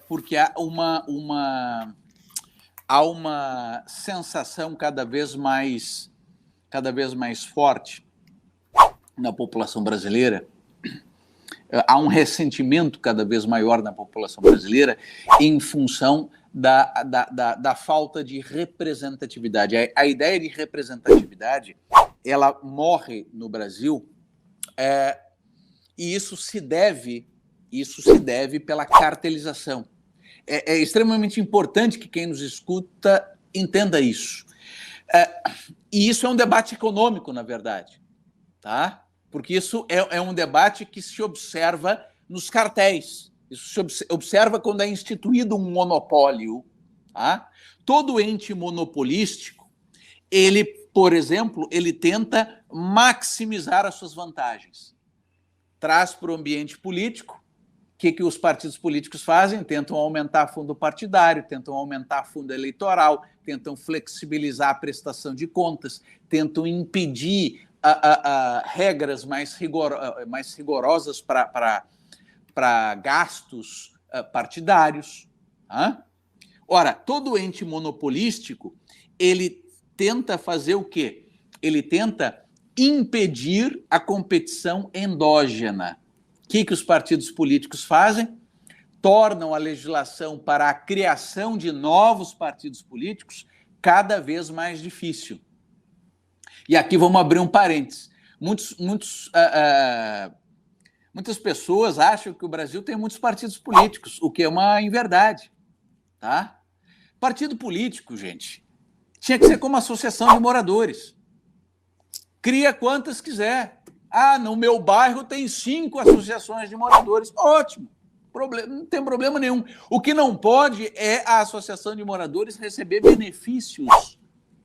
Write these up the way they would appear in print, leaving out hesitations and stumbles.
porque há uma sensação cada vez mais forte na população brasileira, há um ressentimento cada vez maior na população brasileira em função da falta de representatividade. A ideia de representatividade, ela morre no Brasil, e isso se deve pela cartelização. É extremamente importante que quem nos escuta entenda isso. E isso é um debate econômico, na verdade, tá? Porque isso é um debate que se observa nos cartéis. Isso se observa quando é instituído um monopólio. Tá? Todo ente monopolístico, ele, por exemplo, ele tenta maximizar as suas vantagens. Traz para o ambiente político. O que os partidos políticos fazem? Tentam aumentar fundo partidário, tentam aumentar fundo eleitoral, tentam flexibilizar a prestação de contas, tentam impedir regras mais rigorosas para gastos partidários. Tá? Ora, todo ente monopolístico, ele tenta fazer o quê? Ele tenta impedir a competição endógena. O que os partidos políticos fazem? Tornam a legislação para a criação de novos partidos políticos cada vez mais difícil. E aqui vamos abrir um parênteses. Muitas pessoas acham que o Brasil tem muitos partidos políticos, o que é uma inverdade. Tá? Partido político, gente, tinha que ser como associação de moradores. Cria quantas quiser. No meu bairro tem 5 associações de moradores. Ótimo, não tem problema nenhum. O que não pode é a associação de moradores receber benefícios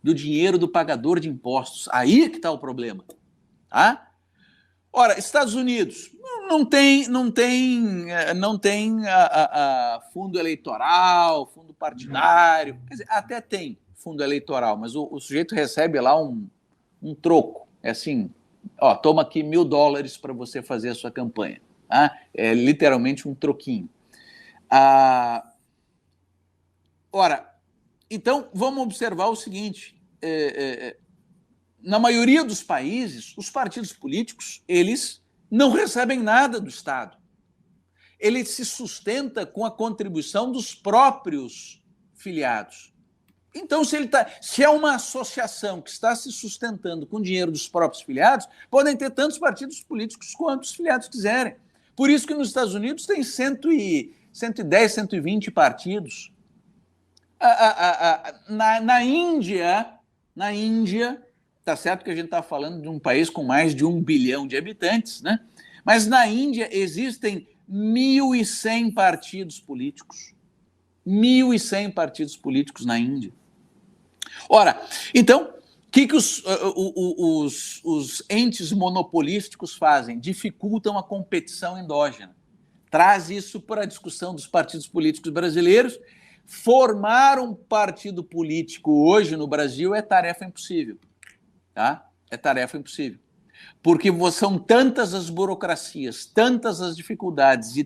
do dinheiro do pagador de impostos. Aí que está o problema. Tá? Ora, Estados Unidos não tem fundo eleitoral, fundo partidário. Quer dizer, até tem fundo eleitoral, mas o sujeito recebe lá um troco. É assim, toma aqui $1.000 para você fazer a sua campanha. Tá? É literalmente um troquinho. Ora, então vamos observar o seguinte: na maioria dos países, os partidos políticos, eles não recebem nada do Estado. Ele se sustenta com a contribuição dos próprios filiados. Então, se é uma associação que está se sustentando com o dinheiro dos próprios filiados, podem ter tantos partidos políticos quanto os filiados quiserem. Por isso que nos Estados Unidos tem 110, 120 partidos. Na Índia, tá certo que a gente está falando de um país com mais de 1 bilhão de habitantes, né? Mas na Índia existem 1.100 partidos políticos. 1.100 partidos políticos na Índia. Ora, então, o que os entes monopolísticos fazem? Dificultam a competição endógena. Traz isso para a discussão dos partidos políticos brasileiros. Formar um partido político hoje no Brasil é tarefa impossível. Tá? É tarefa impossível. Porque são tantas as burocracias, tantas as dificuldades e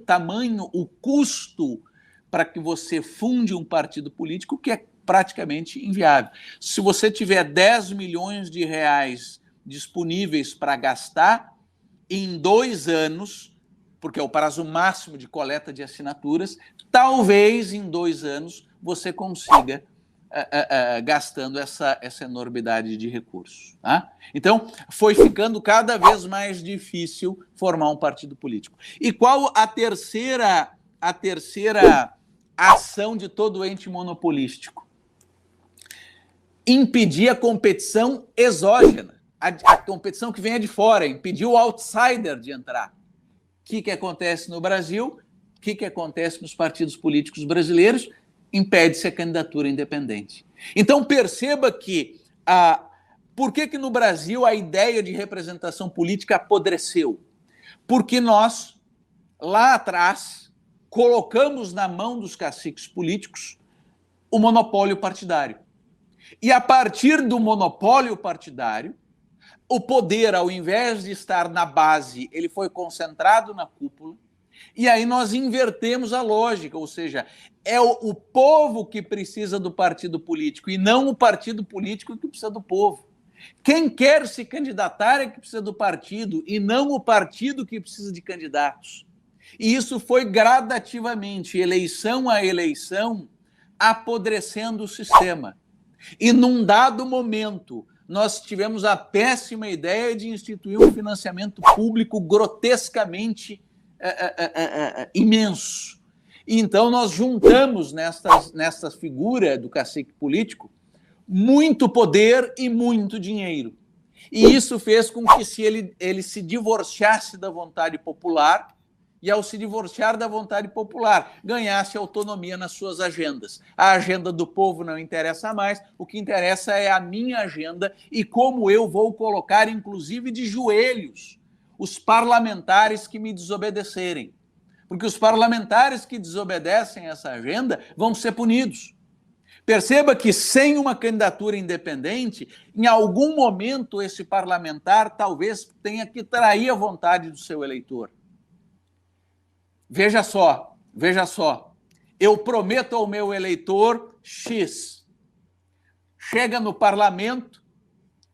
tamanho o custo para que você funde um partido político que é praticamente inviável. Se você tiver 10 milhões de reais disponíveis para gastar, em 2 anos, porque é o prazo máximo de coleta de assinaturas, talvez em 2 anos você consiga gastando essa enormidade de recursos. Tá? Então, foi ficando cada vez mais difícil formar um partido político. E qual a terceira ação de todo ente monopolístico? Impedir a competição exógena, a competição que venha de fora, impedir o outsider de entrar. O que acontece no Brasil? O que acontece nos partidos políticos brasileiros? Impede-se a candidatura independente. Então, perceba que por que no Brasil a ideia de representação política apodreceu? Porque nós, lá atrás, colocamos na mão dos caciques políticos o monopólio partidário. E a partir do monopólio partidário, o poder, ao invés de estar na base, ele foi concentrado na cúpula, E aí nós invertemos a lógica, ou seja, é o povo que precisa do partido político e não o partido político que precisa do povo. Quem quer se candidatar é que precisa do partido e não o partido que precisa de candidatos. E isso foi gradativamente, eleição a eleição, apodrecendo o sistema. E num dado momento, nós tivemos a péssima ideia de instituir um financiamento público grotescamente imenso. E então nós juntamos nesta figura do cacique político muito poder e muito dinheiro. E isso fez com que ele se divorciasse da vontade popular e, ao se divorciar da vontade popular, ganhasse autonomia nas suas agendas. A agenda do povo não interessa mais, o que interessa é a minha agenda e como eu vou colocar, inclusive de joelhos, os parlamentares que me desobedecerem. Porque os parlamentares que desobedecem essa agenda vão ser punidos. Perceba que, sem uma candidatura independente, em algum momento esse parlamentar talvez tenha que trair a vontade do seu eleitor. Veja só, eu prometo ao meu eleitor X. Chega no parlamento,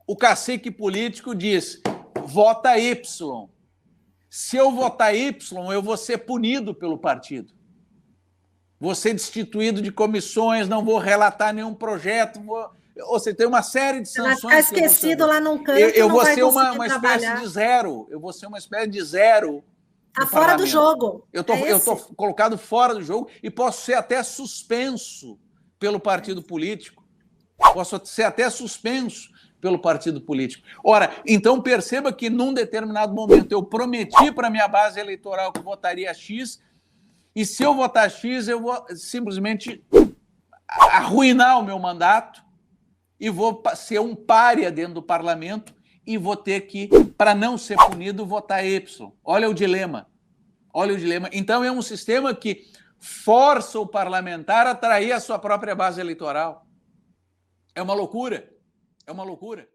o cacique político diz, vota Y. Se eu votar Y, eu vou ser punido pelo partido. Vou ser destituído de comissões, não vou relatar nenhum projeto, ou seja, tem uma série de sanções. Vai ficar esquecido lá num canto, eu não vou vai ser uma espécie de zero. Eu vou ser uma espécie de zero. Está fora do jogo. Eu estou colocado fora do jogo e posso ser até suspenso pelo partido político. Posso ser até suspenso pelo partido político. Ora, então perceba que num determinado momento eu prometi para a minha base eleitoral que votaria X, e se eu votar X, eu vou simplesmente arruinar o meu mandato e vou ser um pária dentro do parlamento e vou ter que, para não ser punido, votar Y. Olha o dilema. Olha o dilema. Então é um sistema que força o parlamentar a trair a sua própria base eleitoral. É uma loucura. É uma loucura.